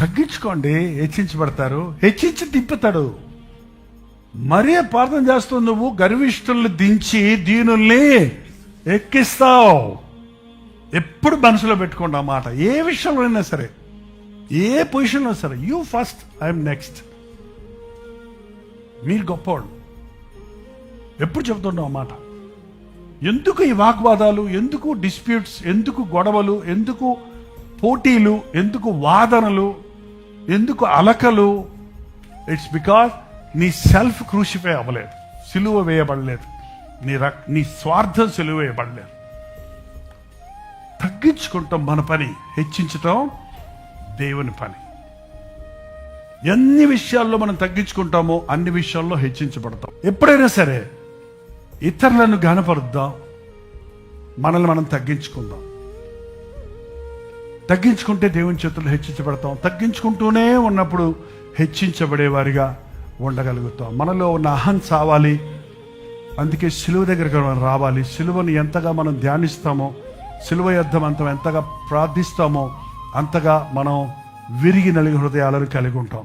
తగ్గించుకోండి, హెచ్చించబడతారు. హెచ్చించి తిప్పుతాడు. మరీ ప్రార్థన చేస్తావు, నువ్వు గర్విష్ఠుల్ని దించి దీనుల్ని ఎక్కిస్తావు. ఎప్పుడు మనసులో పెట్టుకోండి ఆ మాట. ఏ విషయంలో అయినా సరే, ఏ పొజిషన్లో సరే, యూ ఫస్ట్, ఐఎమ్ నెక్స్ట్. మీరు గొప్పవాళ్ళు. ఎప్పుడు చెప్తున్నావు ఆ మాట. ఎందుకు ఈ వాగ్వాదాలు, ఎందుకు డిస్ప్యూట్స్, ఎందుకు గొడవలు, ఎందుకు పోటీలు, ఎందుకు వాదనలు, ఎందుకు అలకలు? ఇట్స్ బికాస్ నీ సెల్ఫ్ క్రూసిఫై అవ్వలేదు, సిలువ వేయబడలేదు, నీ స్వార్థం సిలువ వేయబడలేదు. తగ్గించుకుంటాం మన పని, హెచ్చించటం దేవుని పని. ఎన్ని విషయాల్లో మనం తగ్గించుకుంటామో అన్ని విషయాల్లో హెచ్చించబడతాం. ఎప్పుడైనా సరే ఇతరులను ఘనపరుద్దాం, మనల్ని మనం తగ్గించుకుందాం. తగ్గించుకుంటే దేవుని చేతుల్లో హెచ్చించబడతాం. తగ్గించుకుంటూనే ఉన్నప్పుడు హెచ్చించబడేవారిగా ఉండగలుగుతాం. మనలో ఉన్న అహం చావాలి. అందుకే సిలువ దగ్గరకు మనం రావాలి. సిలువను ఎంతగా మనం ధ్యానిస్తామో, సిలువ యుద్ధం ఎంతగా ప్రార్థిస్తామో అంతగా మనం విరిగి నలిగి హృదయాలను కలిగి ఉంటాం.